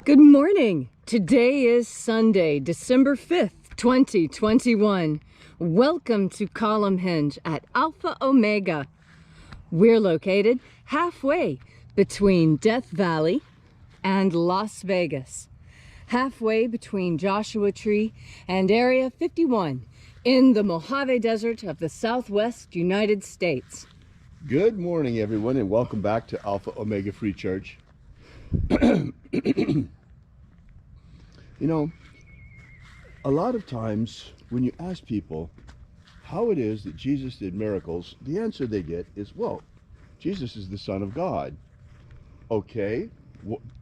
Good morning. Today is Sunday, December 5th, 2021. Welcome to Column Hinge at Alpha Omega. We're located halfway between Death Valley and Las Vegas, halfway between Joshua Tree and Area 51 in the Mojave Desert of the Southwest United States. Good morning, everyone, and welcome back to Alpha Omega Free Church. You know, a lot of times when you ask people how it is that Jesus did miracles, the answer they get is, well, Jesus is the Son of God. Okay,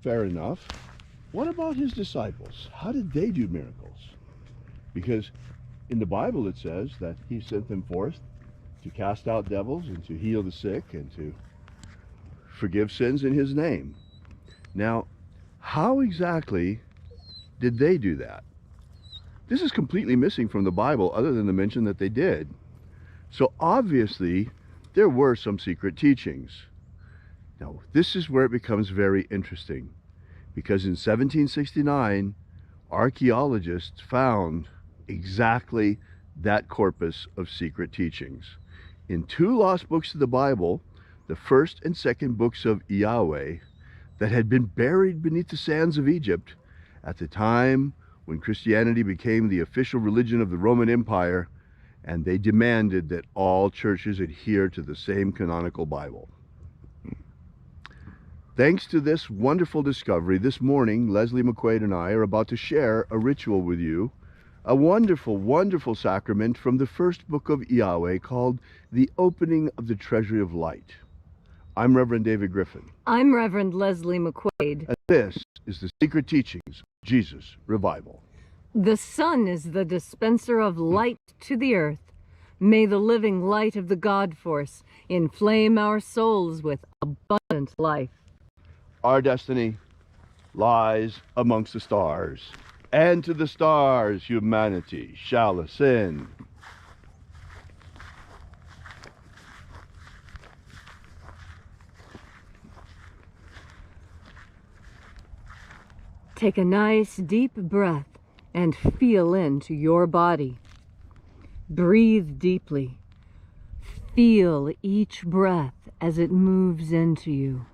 fair enough. What about his disciples? How did they do miracles? Because in the Bible it says that he sent them forth to cast out devils and to heal the sick and to forgive sins in his name. Now, how exactly did they do that? This is completely missing from the Bible, other than the mention that they did. So obviously, there were some secret teachings. Now, this is where it becomes very interesting, because in 1769, archaeologists found exactly that corpus of secret teachings. In two lost books of the Bible, the first and second books of IAOE, that had been buried beneath the sands of Egypt at the time when Christianity became the official religion of the Roman Empire, and they demanded that all churches adhere to the same canonical Bible. Thanks to this wonderful discovery, this morning, Leslie McQuade and I are about to share a ritual with you, a wonderful, wonderful sacrament from the first book of IAOE called the Opening of the Treasury of Light. I'm Reverend David Griffin. I'm Reverend Leslie McQuade. And this is the secret teachings of Jesus Revival. The sun is the dispenser of light to the earth. May the living light of the God force inflame our souls with abundant life. Our destiny lies amongst the stars, and to the stars humanity shall ascend. Take a nice deep breath and feel into your body. Breathe deeply. Feel each breath as it moves into you.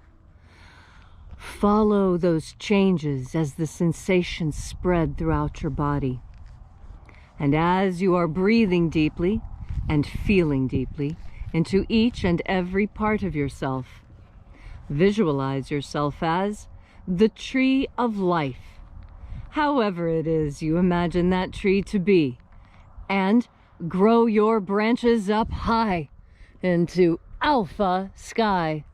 Follow those changes as the sensations spread throughout your body. And as you are breathing deeply and feeling deeply into each and every part of yourself, visualize yourself as the tree of life, however it is you imagine that tree to be, and grow your branches up high into alpha sky.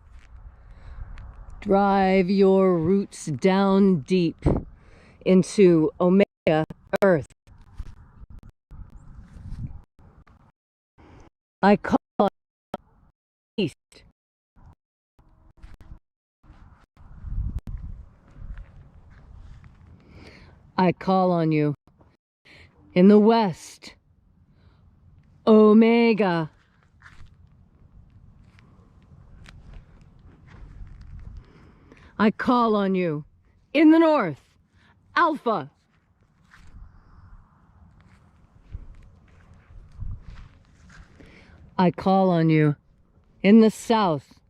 Drive your roots down deep into omega earth. I call on east. I call on you in the west, Omega. I call on you in the north, Alpha. I call on you in the south,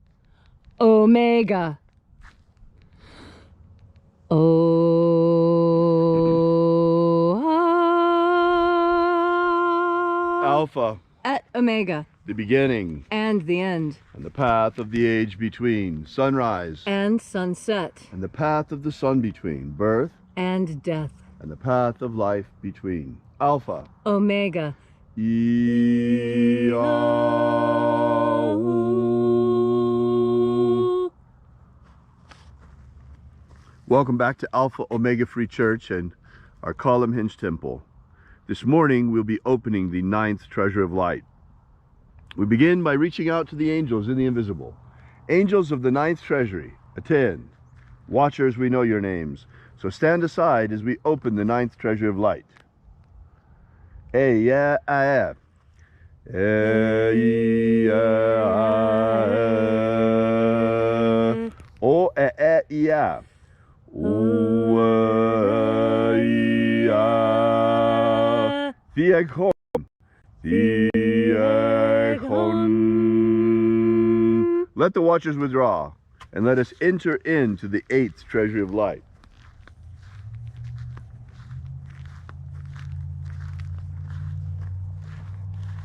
Omega. Alpha. At Omega. The beginning. And the end. And the path of the age between. Sunrise. And sunset. And the path of the sun between. Birth. And death. And the path of life between. Alpha. Omega. IAOE. Welcome back to Alpha Omega Free Church and our Column Hinge Temple. This morning we'll be opening the 9th Treasure of Light. We begin by reaching out to the angels in the invisible. Angels of the 9th Treasury, attend. Watchers, we know your names. So stand aside as we open the 9th Treasure of Light. A-yeah-ah-yeah. O-eh-eh-yeah. O Theagon. Theagon. Let the watchers withdraw, and let us enter into the 8th treasury of light.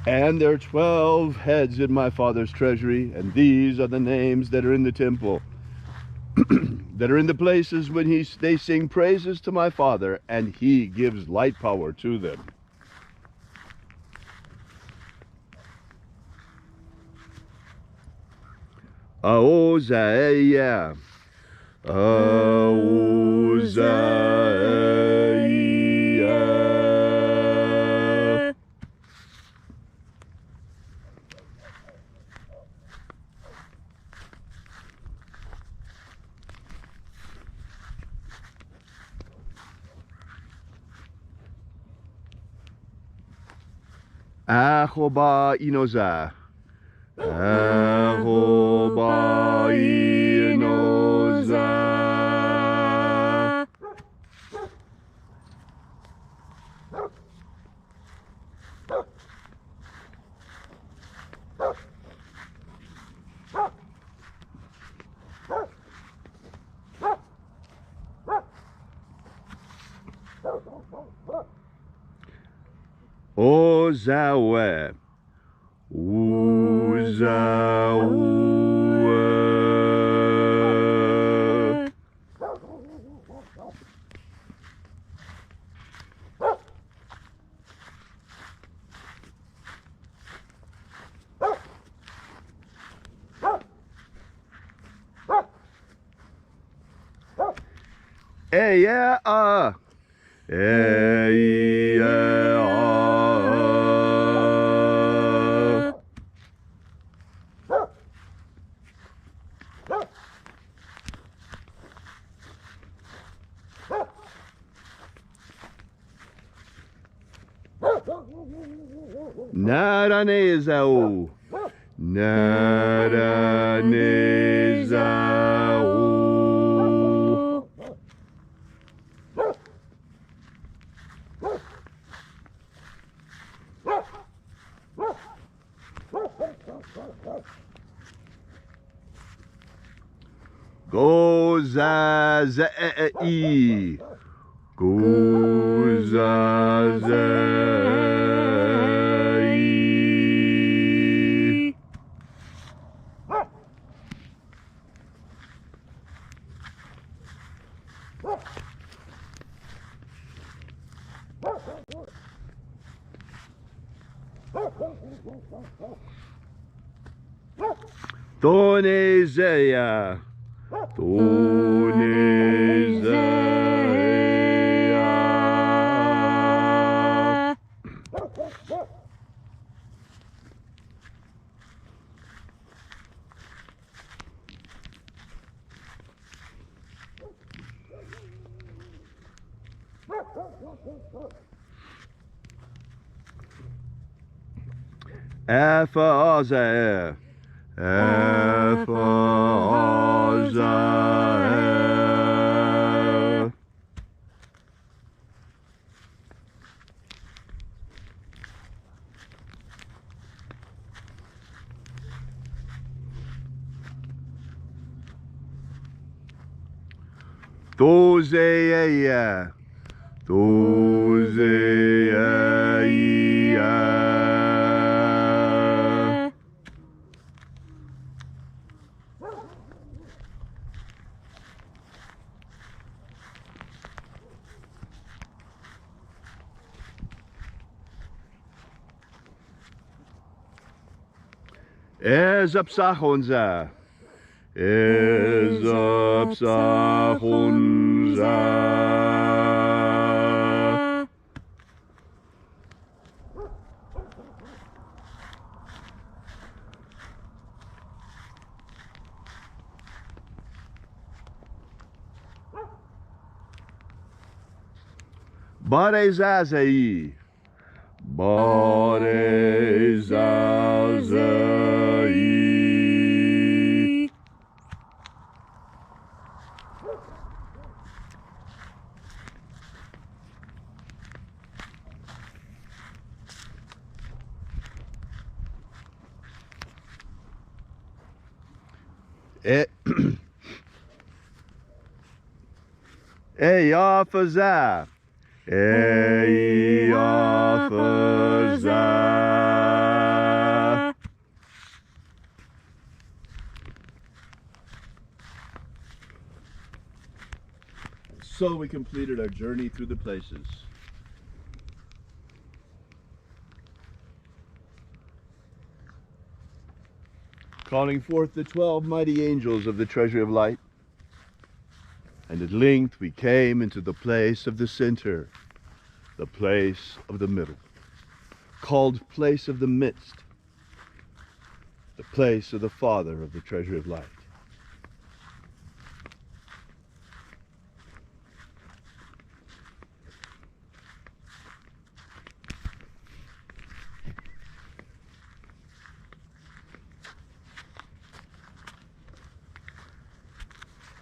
And there are 12 heads in my Father's treasury, and these are the names that are in the temple, that are in the places when they sing praises to my Father, and he gives light power to them. Aozaiah. Aozaiah. Ahoba inoza. Ahoba inoza. Ozawe. Uzawe. Yeah. Naranezau. Naranezau. Gozazai. Gozazai. Tonezeia. Tonezeia. Aphazae. Aphazae. Tozeia. Tozeia. Ezapsachonza. Ezapsachonza. Barezazai. Barezazai. Eyafaza. Eyafaza. So we completed our journey through the places. Calling forth the 12 mighty angels of the treasury of light. And at length we came into the place of the center, the place of the middle, called place of the midst, the place of the Father of the treasury of light.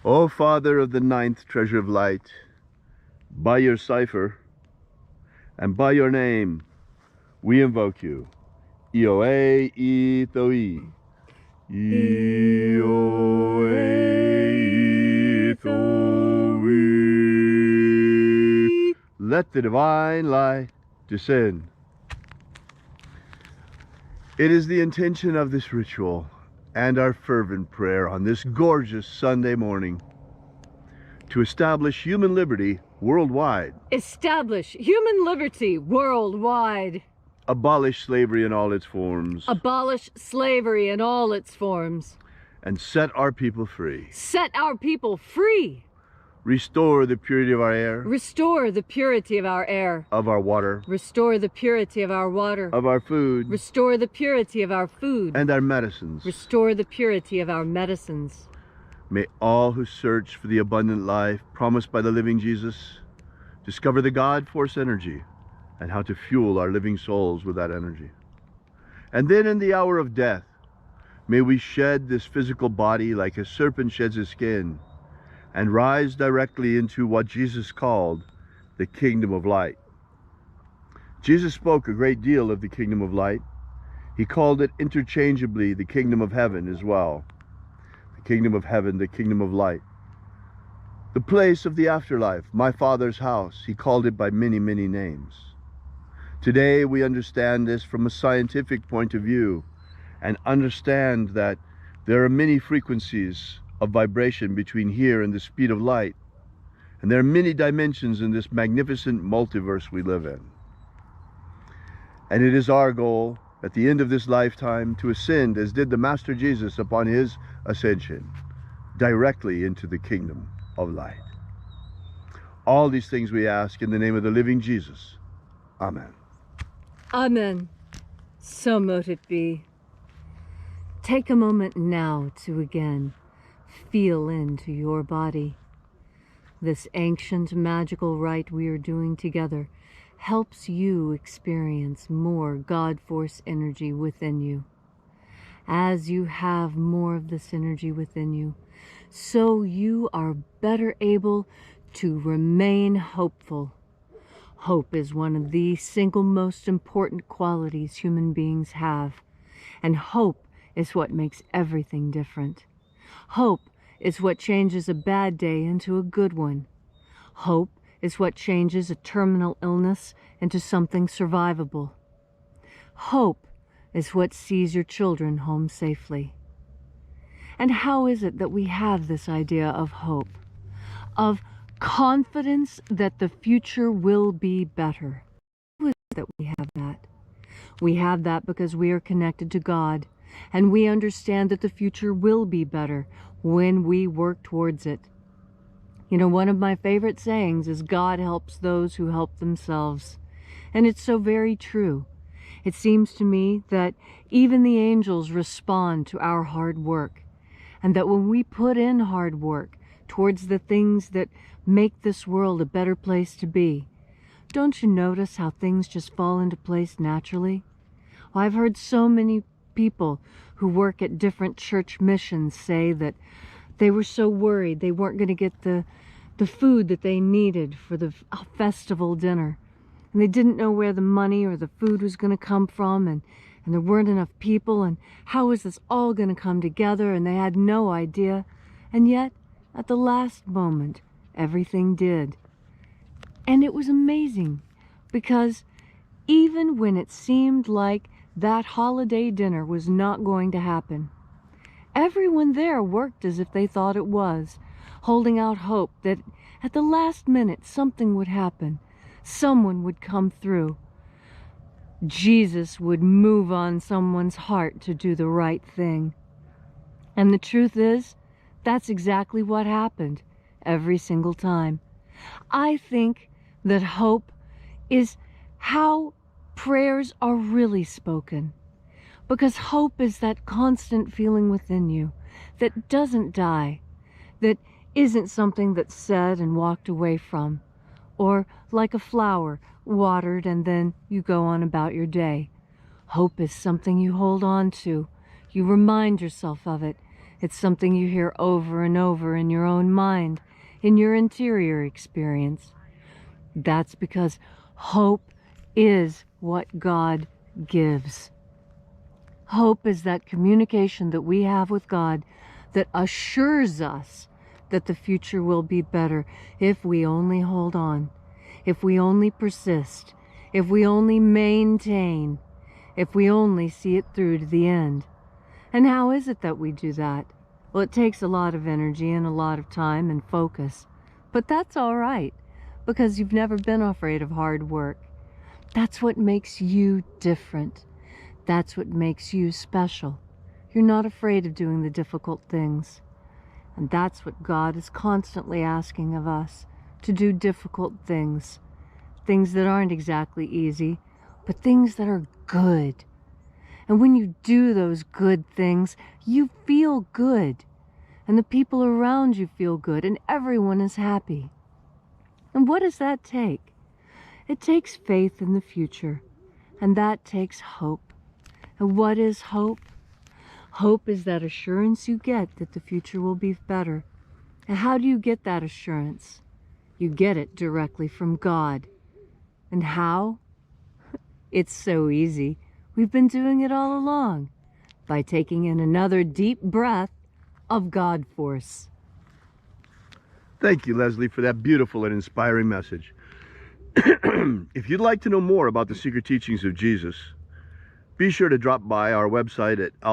O Father of the ninth treasure of light, by your cipher and by your name, we invoke you. IAOE I. IAOE I. Let the divine light descend. It is the intention of this ritual and our fervent prayer on this gorgeous Sunday morning to establish human liberty worldwide. Establish human liberty worldwide. Abolish slavery in all its forms. Abolish slavery in all its forms. And set our people free. Set our people free. Restore the purity of our air. Restore the purity of our air. Of our water. Restore the purity of our water. Of our food. Restore the purity of our food. And our medicines. Restore the purity of our medicines. May all who search for the abundant life promised by the living Jesus discover the God force energy and how to fuel our living souls with that energy. And then in the hour of death, may we shed this physical body like a serpent sheds his skin and rise directly into what Jesus called the kingdom of light. Jesus spoke a great deal of the kingdom of light. He called it interchangeably the kingdom of heaven as well. The kingdom of heaven, the kingdom of light. The place of the afterlife, my Father's house, he called it by many, many names. Today we understand this from a scientific point of view and understand that there are many frequencies of vibration between here and the speed of light. And there are many dimensions in this magnificent multiverse we live in. And it is our goal at the end of this lifetime to ascend, as did the Master Jesus upon his ascension, directly into the kingdom of light. All these things we ask in the name of the living Jesus. Amen. Amen. So mote it be. Take a moment now to again feel into your body. This ancient magical rite we are doing together helps you experience more God force energy within you. As you have more of this energy within you, so you are better able to remain hopeful. Hope is one of the single most important qualities human beings have, and hope is what makes everything different. Hope is what changes a bad day into a good one. Hope is what changes a terminal illness into something survivable. Hope is what sees your children home safely. And how is it that we have this idea of hope, of confidence that the future will be better? How is it that we have that? We have that because we are connected to God, and we understand that the future will be better when we work towards it. You know, one of my favorite sayings is, God helps those who help themselves. And it's so very true. It seems to me that even the angels respond to our hard work, and that when we put in hard work towards the things that make this world a better place to be, don't you notice how things just fall into place naturally? Well, I've heard so many people who work at different church missions say that they were so worried they weren't going to get the food that they needed for the festival dinner. And they didn't know where the money or the food was going to come from. And and there weren't enough people, and how was this all going to come together, and they had no idea. And yet, at the last moment, everything did. And it was amazing, because even when it seemed like that holiday dinner was not going to happen, everyone there worked as if they thought it was, holding out hope that at the last minute something would happen. Someone would come through. Jesus would move on someone's heart to do the right thing. And the truth is, that's exactly what happened every single time. I think that hope is how prayers are really spoken. Because hope is that constant feeling within you that doesn't die, that isn't something that's said and walked away from, or like a flower, watered and then you go on about your day. Hope is something you hold on to. You remind yourself of it. It's something you hear over and over in your own mind, in your interior experience. That's because hope is what God gives. Hope is that communication that we have with God that assures us that the future will be better if we only hold on, if we only persist, if we only maintain, if we only see it through to the end. And how is it that we do that? Well, it takes a lot of energy and a lot of time and focus. But that's all right, because you've never been afraid of hard work. That's what makes you different. That's what makes you special. You're not afraid of doing the difficult things. And that's what God is constantly asking of us, to do difficult things. Things that aren't exactly easy, but things that are good. And when you do those good things, you feel good. And the people around you feel good, and everyone is happy. And what does that take? It takes faith in the future, and that takes hope. And what is hope? Hope is that assurance you get that the future will be better. And how do you get that assurance? You get it directly from God. And how? It's so easy. We've been doing it all along, by taking in another deep breath of God force. Thank you, Leslie, for that beautiful and inspiring message. If you'd like to know more about the secret teachings of Jesus, be sure to drop by our website at